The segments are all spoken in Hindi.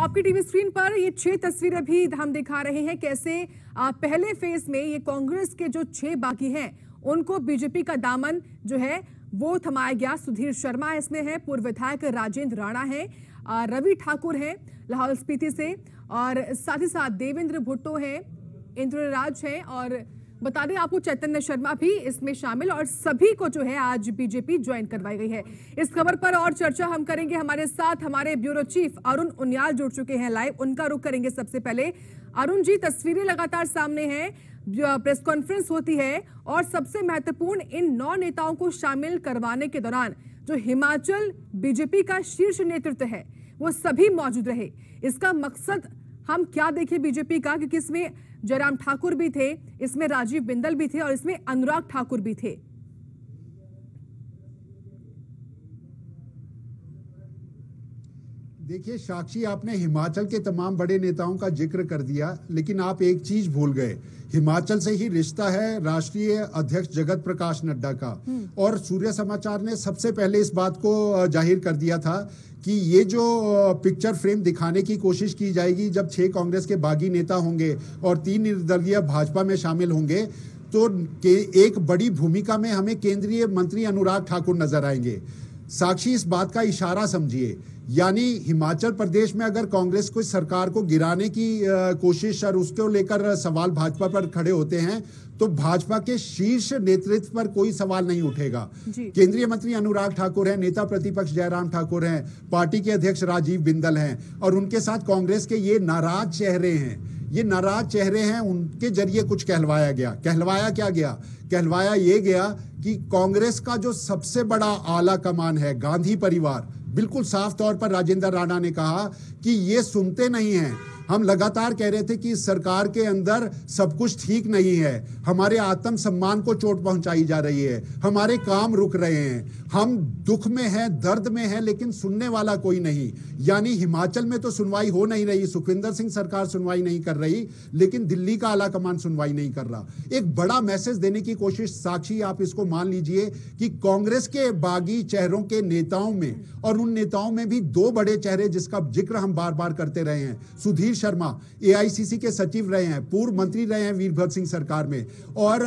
आपकी टीवी स्क्रीन पर ये 6 तस्वीरें भी हम दिखा रहे हैं कैसे पहले फेज में ये कांग्रेस के जो 6 बागी हैं उनको बीजेपी का दामन जो है वो थमाया गया। सुधीर शर्मा इसमें है, पूर्व विधायक राजेंद्र राणा है, रवि ठाकुर है लाहौल स्पीति से, और साथ ही साथ देवेंद्र भुट्टो है, इंद्रराज है, और बता दें आपको चैतन्य शर्मा भी इसमें शामिल, और सभी को जो है आज बीजेपी ज्वाइन करवाई गई है। इस खबर पर और चर्चा हम करेंगे। हमारे साथ हमारे ब्यूरो चीफ अरुण उनियाल जुड़ चुके हैं लाइव, उनका रुख करेंगे। सबसे पहले अरुण जी, तस्वीरें लगातार सामने हैं, प्रेस कॉन्फ्रेंस होती है और सबसे महत्वपूर्ण इन 9 नेताओं को शामिल करवाने के दौरान जो हिमाचल बीजेपी का शीर्ष नेतृत्व है वो सभी मौजूद रहे। इसका मकसद हम क्या देखें बीजेपी का, क्योंकि इसमें जयराम ठाकुर भी थे, इसमें राजीव बिंदल भी थे और इसमें अनुराग ठाकुर भी थे। देखिए साक्षी, आपने हिमाचल के तमाम बड़े नेताओं का जिक्र कर दिया, लेकिन आप एक चीज भूल गए। हिमाचल से ही रिश्ता है राष्ट्रीय अध्यक्ष जगत प्रकाश नड्डा का, और सूर्य समाचार ने सबसे पहले इस बात को जाहिर कर दिया था कि ये जो पिक्चर फ्रेम दिखाने की कोशिश की जाएगी जब 6 कांग्रेस के बागी नेता होंगे और 3 निर्दलीय भाजपा में शामिल होंगे, तो एक बड़ी भूमिका में हमें केंद्रीय मंत्री अनुराग ठाकुर नजर आएंगे। साक्षी, इस बात का इशारा समझिए, यानी हिमाचल प्रदेश में अगर कांग्रेस को सरकार को गिराने की कोशिश और उसको लेकर सवाल भाजपा पर खड़े होते हैं तो भाजपा के शीर्ष नेतृत्व पर कोई सवाल नहीं उठेगा। केंद्रीय मंत्री अनुराग ठाकुर हैं, नेता प्रतिपक्ष जयराम ठाकुर हैं, पार्टी के अध्यक्ष राजीव बिंदल हैं, और उनके साथ कांग्रेस के ये नाराज चेहरे हैं। ये नाराज चेहरे हैं, उनके जरिए कुछ कहलवाया गया। कहलवाया क्या गया? कहलवाया ये गया कि कांग्रेस का जो सबसे बड़ा आला कमान है गांधी परिवार, बिल्कुल साफ तौर पर राजेंद्र राणा ने कहा कि ये सुनते नहीं हैं। हम लगातार कह रहे थे कि इस सरकार के अंदर सब कुछ ठीक नहीं है, हमारे आत्म सम्मान को चोट पहुंचाई जा रही है, हमारे काम रुक रहे हैं, हम दुख में हैं, दर्द में हैं, लेकिन सुनने वाला कोई नहीं। यानी हिमाचल में तो सुनवाई हो नहीं रही, सुखविंदर सिंह सरकार सुनवाई नहीं कर रही, लेकिन दिल्ली का आला कमान सुनवाई नहीं कर रहा। एक बड़ा मैसेज देने की कोशिश, साक्षी आप इसको मान लीजिए कि कांग्रेस के बागी चेहरों के नेताओं में, और उन नेताओं में भी 2 बड़े चेहरे जिसका जिक्र हम बार बार करते रहे हैं, सुधीर शर्मा एआईसीसी के सचिव रहे हैं, पूर्व मंत्री रहे हैं वीरभद्र सिंह सरकार में, और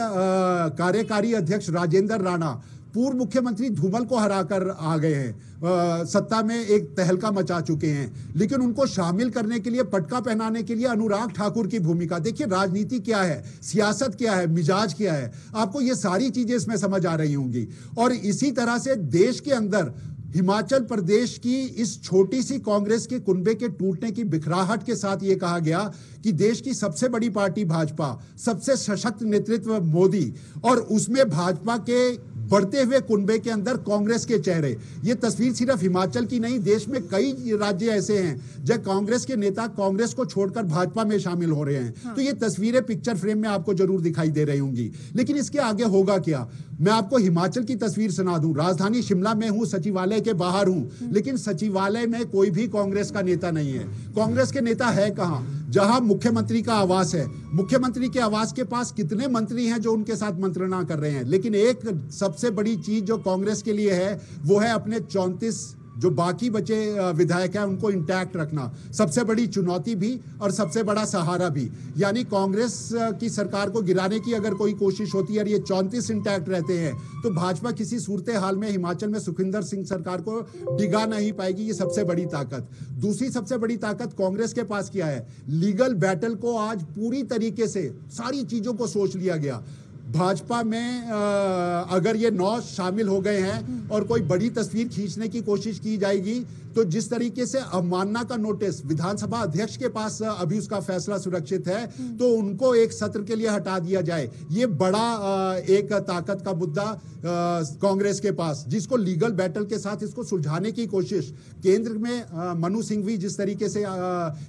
कार्यकारी अध्यक्ष राजेंद्र राणा पूर्व मुख्यमंत्री धूमल को हराकर आ गए हैं, सत्ता में एक तहलका मचा चुके हैं, लेकिन उनको शामिल करने के लिए, पटका पहनाने के लिए अनुराग ठाकुर की भूमिका। देखिए राजनीति क्या है, सियासत क्या है, मिजाज क्या है, आपको ये सारी चीजें इसमें समझ आ रही होंगी। और इसी तरह से देश के अंदर हिमाचल प्रदेश की इस छोटी सी कांग्रेस के कुनबे के टूटने की बिखराहट के साथ यह कहा गया कि देश की सबसे बड़ी पार्टी भाजपा, सबसे सशक्त नेतृत्व मोदी, और उसमें भाजपा के बढ़ते हुए कुनबे के अंदर कांग्रेस के चेहरे। ये तस्वीर सिर्फ हिमाचल की नहीं, देश में कई राज्य ऐसे हैं जब कांग्रेस के नेता कांग्रेस को छोड़कर भाजपा में शामिल हो रहे हैं। तो ये तस्वीरें पिक्चर फ्रेम में आपको जरूर दिखाई दे रही होंगी, लेकिन इसके आगे होगा क्या? मैं आपको हिमाचल की तस्वीर सुना दूं। राजधानी शिमला में हूं, सचिवालय के बाहर हूं, लेकिन सचिवालय में कोई भी कांग्रेस का नेता नहीं है। कांग्रेस के नेता है कहां? जहां मुख्यमंत्री का आवास है, मुख्यमंत्री के आवास के पास कितने मंत्री हैं जो उनके साथ मंत्रणा कर रहे हैं। लेकिन एक सबसे बड़ी चीज जो कांग्रेस के लिए है वो है अपने 34 जो बाकी बचे विधायक हैं उनको इंटैक्ट रखना। सबसे बड़ी चुनौती भी और सबसे बड़ा सहारा भी। यानी कांग्रेस की सरकार को गिराने की अगर कोई कोशिश होती है और ये 34 इंटैक्ट रहते हैं तो भाजपा किसी सूरत हाल में हिमाचल में सुखविंदर सिंह सरकार को डिगा नहीं पाएगी। ये सबसे बड़ी ताकत। दूसरी सबसे बड़ी ताकत कांग्रेस के पास क्या है? लीगल बैटल को आज पूरी तरीके से सारी चीजों को सोच लिया गया। भाजपा में अगर ये 9 शामिल हो गए हैं और कोई बड़ी तस्वीर खींचने की कोशिश की जाएगी तो जिस तरीके से अवमानना का नोटिस विधानसभा अध्यक्ष के पास अभी उसका फैसला सुरक्षित है, तो उनको एक सत्र के लिए हटा दिया जाए। ये बड़ा एक ताकत का मुद्दा कांग्रेस के पास, जिसको लीगल बैटल के साथ इसको सुलझाने की कोशिश केंद्र में मनु सिंघवी जिस तरीके से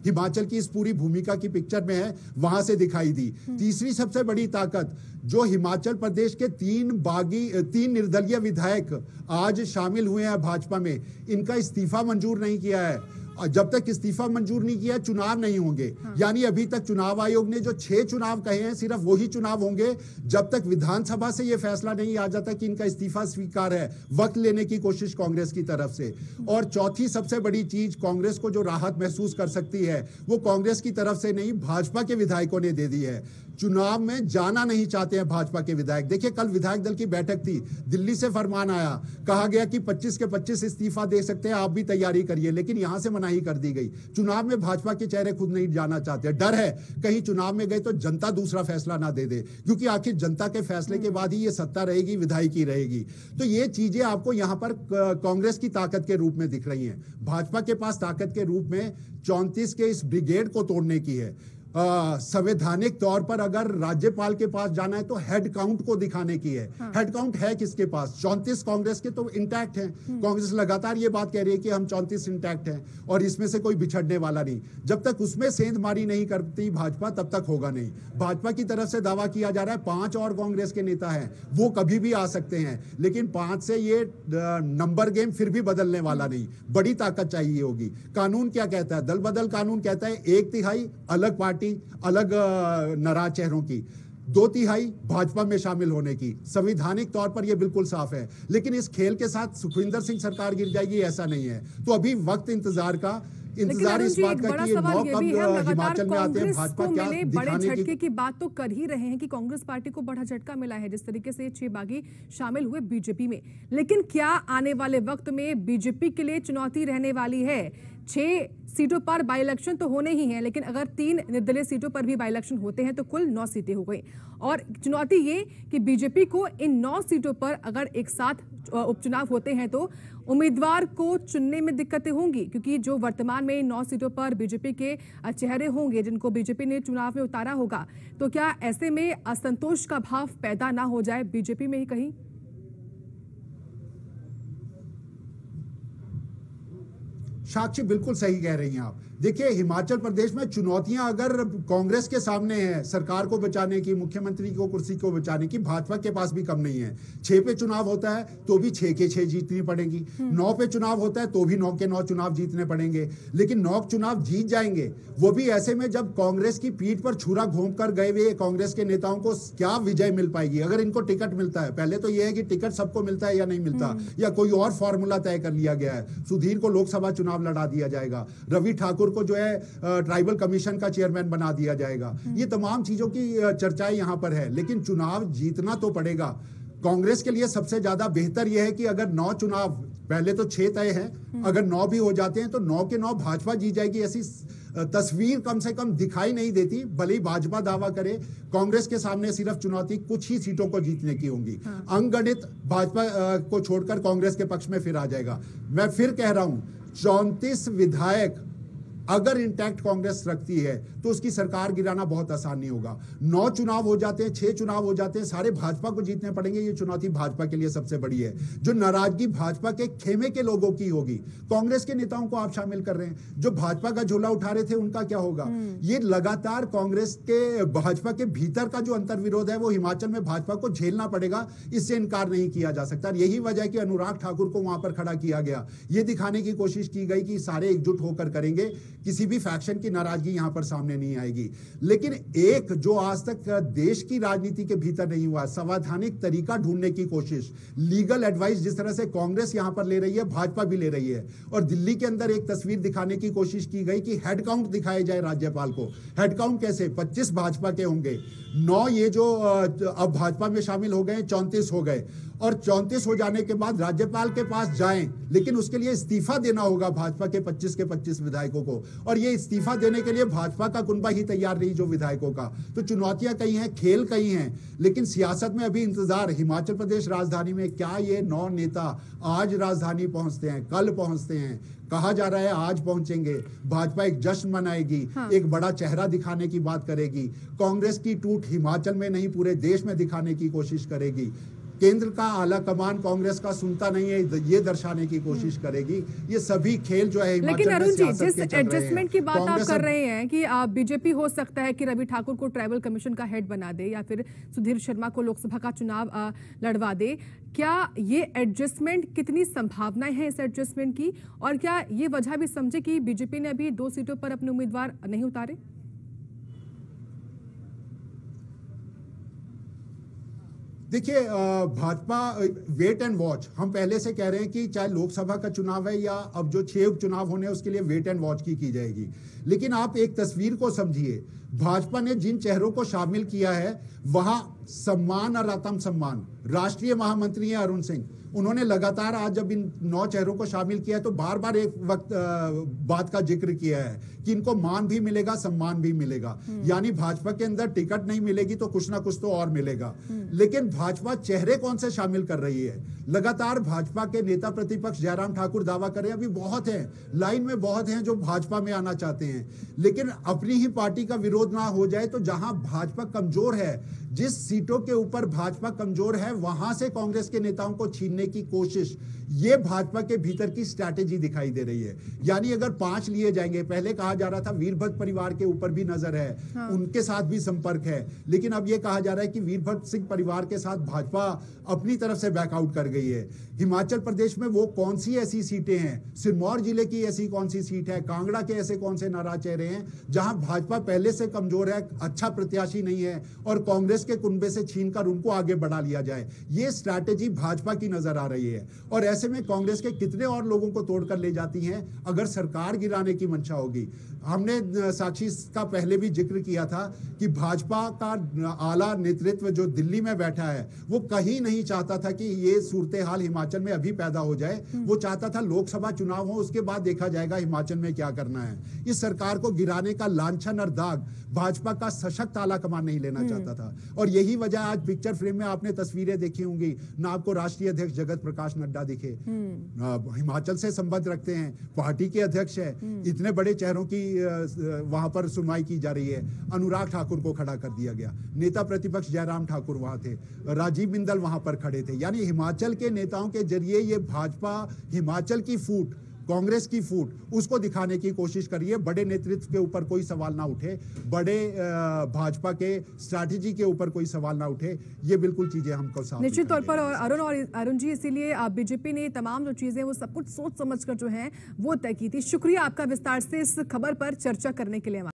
हिमाचल की इस पूरी भूमिका की पिक्चर में है वहां से दिखाई दी। तीसरी सबसे बड़ी ताकत जो हिमाचल प्रदेश के 3 निर्दलीय विधायक आज शामिल हुए हैं भाजपा में, इनका इस्तीफा मंजूर नहीं किया है जब तक इस्तीफा मंजूर नहीं किया चुनाव नहीं होंगे। यानी अभी तक चुनाव आयोग ने जो 6 चुनाव कहे हैं सिर्फ वही चुनाव होंगे। जब तक विधानसभा से यह फैसला नहीं आ जाता कि इनका इस्तीफा स्वीकार है, वक्त लेने की कोशिश कांग्रेस की तरफ से। और चौथी सबसे बड़ी चीज कांग्रेस को जो राहत महसूस कर सकती है वो कांग्रेस की तरफ से नहीं, भाजपा के विधायकों ने दे दी है। चुनाव में जाना नहीं चाहते हैं भाजपा के विधायक। देखिए कल विधायक दल की बैठक थी, दिल्ली से फरमान आया, कहा गया कि 25 के 25 इस्तीफा दे सकते हैं, आप भी तैयारी करिए, लेकिन यहां से मनाही कर दी गई। चुनाव में भाजपा के चेहरे खुद नहीं जाना चाहते, डर है कहीं चुनाव में गए तो जनता दूसरा फैसला ना दे दे, क्योंकि आखिर जनता के फैसले के बाद ही ये सत्ता रहेगी, विधायकी रहेगी। तो ये चीजें आपको यहां पर कांग्रेस की ताकत के रूप में दिख रही हैं। भाजपा के पास ताकत के रूप में 34 के इस ब्रिगेड को तोड़ने की है। संवैधानिक तौर पर अगर राज्यपाल के पास जाना है तो हेड काउंट को दिखाने की है। हेड काउंट है किसके पास? 34 कांग्रेस के तो इंटैक्ट हैं। कांग्रेस लगातार ये बात कह रही है कि हम 34 इंटैक्ट हैं और इसमें से कोई बिछड़ने वाला नहीं। जब तक उसमें सेंधमारी नहीं करती भाजपा तब तक होगा नहीं। भाजपा की तरफ से दावा किया जा रहा है 5 और कांग्रेस के नेता हैं, वो कभी भी आ सकते हैं, लेकिन 5 से ये नंबर गेम फिर भी बदलने वाला नहीं। बड़ी ताकत चाहिए होगी। कानून क्या कहता है? दल बदल कानून कहता है 1/3 अलग पार्टी, अलग नाराज चेहरों की, 2/3 भाजपा में शामिल होने की। संवैधानिक तौर पर यह बिल्कुल साफ है, लेकिन इस खेल के साथ सुखविंदर सिंह सरकार गिर जाएगी ऐसा नहीं है। तो अभी वक्त इंतजार इस बात का कि ये 9 कब हिमाचल में आते हैं, भाजपा क्या बड़े झटके की बात तो कर ही रहे हैं कि कांग्रेस पार्टी को बड़ा झटका मिला है जिस तरीके से 6 बागी शामिल हुए बीजेपी में। लेकिन क्या आने वाले वक्त में बीजेपी के लिए चुनौती रहने वाली है? 6 सीटों पर बाई इलेक्शन तो होने ही हैं, लेकिन अगर 3 निर्दलीय सीटों पर भी बाई इलेक्शन होते हैं तो कुल 9 सीटें हो गई। और चुनौती ये कि बीजेपी को इन 9 सीटों पर अगर एक साथ उपचुनाव होते हैं तो उम्मीदवार को चुनने में दिक्कतें होंगी, क्योंकि जो वर्तमान में 9 सीटों पर बीजेपी के चेहरे होंगे जिनको बीजेपी ने चुनाव में उतारा होगा, तो क्या ऐसे में असंतोष का भाव पैदा ना हो जाए बीजेपी में ही कहीं? साक्षी बिल्कुल सही कह रही हैं आप। देखिए हिमाचल प्रदेश में चुनौतियां अगर कांग्रेस के सामने हैं सरकार को बचाने की, मुख्यमंत्री को कुर्सी को बचाने की, भाजपा के पास भी कम नहीं है। 6 पे चुनाव होता है तो भी 6 के 6 जीतनी पड़ेगी, 9 पे चुनाव होता है तो भी 9 के 9 चुनाव जीतने पड़ेंगे। लेकिन 9 चुनाव जीत जाएंगे, वो भी ऐसे में जब कांग्रेस की पीठ पर छुरा घूम कर गए हुए कांग्रेस के नेताओं को क्या विजय मिल पाएगी अगर इनको टिकट मिलता है। पहले तो यह है कि टिकट सबको मिलता है या नहीं मिलता, या कोई और फॉर्मूला तय कर लिया गया है। सुधीर को लोकसभा चुनाव लड़ा दिया जाएगा, रवि ठाकुर को जो है ट्राइबल कमीशन का चेयरमैन बना दिया जाएगा। ये तमाम चीजों की चर्चाएं यहां पर है, लेकिन चुनाव जीतना तो पड़ेगा। कांग्रेस के लिए सबसे ज्यादा बेहतर यह है कि अगर 9 चुनाव, पहले तो 6 तय हैं, अगर 9 भी हो जाते हैं तो 9 के 9 भाजपा जीत जाएगी। ऐसी तस्वीर कम से कम दिखाई नहीं देती। भले ही भाजपा दावा करे, कांग्रेस के सामने सिर्फ चुनौती कुछ ही सीटों को जीतने की होगी। अंगगणित भाजपा को छोड़कर कांग्रेस के पक्ष में फिर आ जाएगा। मैं फिर कह रहा हूं 34 विधायक अगर इंटैक्ट कांग्रेस रखती है तो उसकी सरकार गिराना बहुत आसान नहीं होगा। 9 चुनाव हो जाते हैं, 6 चुनाव हो जाते हैं, सारे भाजपा को जीतने पड़ेंगे। ये चुनौती भाजपा के लिए सबसे बड़ी है। जो नाराजगी भाजपा के खेमे के लोगों की होगी, कांग्रेस के नेताओं को आप शामिल कर रहे हैं, जो भाजपा का झोला उठा रहे थे उनका क्या होगा? ये लगातार कांग्रेस के भाजपा के भीतर का जो अंतर्विरोध है वो हिमाचल में भाजपा को झेलना पड़ेगा, इससे इनकार नहीं किया जा सकता। यही वजह है कि अनुराग ठाकुर को वहां पर खड़ा किया गया। ये दिखाने की कोशिश की गई कि सारे एकजुट होकर करेंगे, किसी भी फैक्शन की नाराजगी यहां पर सामने नहीं आएगी। लेकिन एक जो आज तक देश की राजनीति के भीतर नहीं हुआ, संवैधानिक तरीका ढूंढने की कोशिश, लीगल एडवाइस जिस तरह से कांग्रेस यहां पर ले रही है, भाजपा भी ले रही है। और दिल्ली के अंदर एक तस्वीर दिखाने की कोशिश की गई कि हेड काउंट दिखाया जाए राज्यपाल को। हेड काउंट कैसे? 25 भाजपा के होंगे, 9 ये जो अब भाजपा में शामिल हो गए, 34 हो गए। और 34 हो जाने के बाद राज्यपाल के पास जाएं, लेकिन उसके लिए इस्तीफा देना होगा भाजपा के 25 विधायकों को। और ये इस्तीफा देने के लिए भाजपा का कुनबा ही तैयार नहीं जो विधायकों का। तो चुनौतियां कई हैं, खेल कई हैं, लेकिन सियासत में अभी इंतजार। हिमाचल प्रदेश राजधानी में क्या ये 9 नेता आज राजधानी पहुंचते हैं, कल पहुंचते हैं? कहा जा रहा है आज पहुंचेंगे। भाजपा एक जश्न मनाएगी, एक बड़ा चेहरा दिखाने की बात करेगी। कांग्रेस की टूट हिमाचल में नहीं पूरे देश में दिखाने की कोशिश करेगी। केंद्र का आला कमान कांग्रेस का सुनता नहीं है, ये दर्शाने की कोशिश करेगी। ये सभी खेल जो है लेकिन अरुण जी, जिस एडजस्टमेंट की बात आप कर रहे हैं कि बीजेपी हो सकता है कि रवि ठाकुर को ट्राइबल कमीशन का हेड बना दे या फिर सुधीर शर्मा को लोकसभा का चुनाव लड़वा दे, क्या ये एडजस्टमेंट, कितनी संभावनाएं हैं इस एडजस्टमेंट की, और क्या ये वजह भी समझे कि बीजेपी ने अभी 2 सीटों पर अपने उम्मीदवार नहीं उतारे? देखिए, भाजपा वेट एंड वॉच, हम पहले से कह रहे हैं कि चाहे लोकसभा का चुनाव है या अब जो 6 उपचुनाव होने हैं उसके लिए वेट एंड वॉच की जाएगी। लेकिन आप एक तस्वीर को समझिए, भाजपा ने जिन चेहरों को शामिल किया है वहां सम्मान और आत्म सम्मान, राष्ट्रीय महामंत्री हैं अरुण सिंह, उन्होंने लगातार आज जब इन 9 चेहरों को शामिल किया है तो बार बार एक वक्त बात का जिक्र किया है कि इनको मान भी मिलेगा, सम्मान भी मिलेगा। यानी भाजपा के अंदर टिकट नहीं मिलेगी तो कुछ ना कुछ तो और मिलेगा। लेकिन भाजपा चेहरे कौन से शामिल कर रही है? लगातार भाजपा के नेता प्रतिपक्ष जयराम ठाकुर दावा करें, अभी बहुत हैं, लाइन में बहुत हैं जो भाजपा में आना चाहते हैं, लेकिन अपनी ही पार्टी का विरोध ना हो जाए। तो जहां भाजपा कमजोर है, जिस सीटों के ऊपर भाजपा कमजोर है, वहां से कांग्रेस के नेताओं को छीनने की कोशिश, ये भाजपा के भीतर की स्ट्रैटेजी दिखाई दे रही है। यानी अगर 5 लिए जाएंगे, पहले कहा जा रहा था वीरभद्र परिवार के ऊपर भी नजर है, हाँ। उनके साथ भी संपर्क है, लेकिन अब यह कहा जा रहा है कि वीरभद्र सिंह परिवार के साथ भाजपा अपनी तरफ से बैकआउट कर गई है। हिमाचल प्रदेश में वो कौन सी ऐसी सीटें हैं, सिरमौर जिले की ऐसी कौन सी सीट है, कांगड़ा के ऐसे कौन से नाराज चेहरे हैं जहां भाजपा पहले से कमजोर है, अच्छा प्रत्याशी नहीं है और कांग्रेस के कुनबे से छीनकर उनको आगे बढ़ा लिया जाए, ये स्ट्रैटेजी भाजपा की नजर आ रही है। और ऐसे में कांग्रेस के कितने और लोगों को तोड़कर ले जाती हैं अगर सरकार गिराने की मंशा होगी। हमने साक्षी का पहले भी जिक्र किया था कि भाजपा का आला नेतृत्व जो दिल्ली में बैठा है वो कहीं नहीं चाहता था कि ये सूरत हाल हिमाचल में अभी पैदा हो जाए। वो चाहता था लोकसभा चुनाव हो, उसके बाद देखा जाएगा हिमाचल में क्या करना है। इस सरकार को गिराने का लांछन और दाग भाजपा का सशक्त आला कमान नहीं लेना चाहता था। और यही वजह, आज पिक्चर फ्रेम में आपने तस्वीरें देखी होंगी ना, आपको राष्ट्रीय अध्यक्ष जगत प्रकाश नड्डा दिखे, हिमाचल से संबंध रखते हैं, पार्टी के अध्यक्ष है, इतने बड़े चेहरों की वहां पर सुनवाई की जा रही है। अनुराग ठाकुर को खड़ा कर दिया गया, नेता प्रतिपक्ष जयराम ठाकुर वहां थे, राजीव बिंदल वहां पर खड़े थे। यानी हिमाचल के नेताओं के जरिए ये भाजपा हिमाचल की फूट, कांग्रेस की फूट, उसको दिखाने की कोशिश करिए। बड़े नेतृत्व के ऊपर कोई सवाल ना उठे, बड़े भाजपा के स्ट्रैटेजी के ऊपर कोई सवाल ना उठे, ये बिल्कुल चीजें हमको साफ निश्चित तौर पर। और अरुण जी, इसीलिए बीजेपी ने तमाम जो चीजें वो सब कुछ सोच समझकर जो है वो तय की थी। शुक्रिया आपका विस्तार से इस खबर पर चर्चा करने के लिए।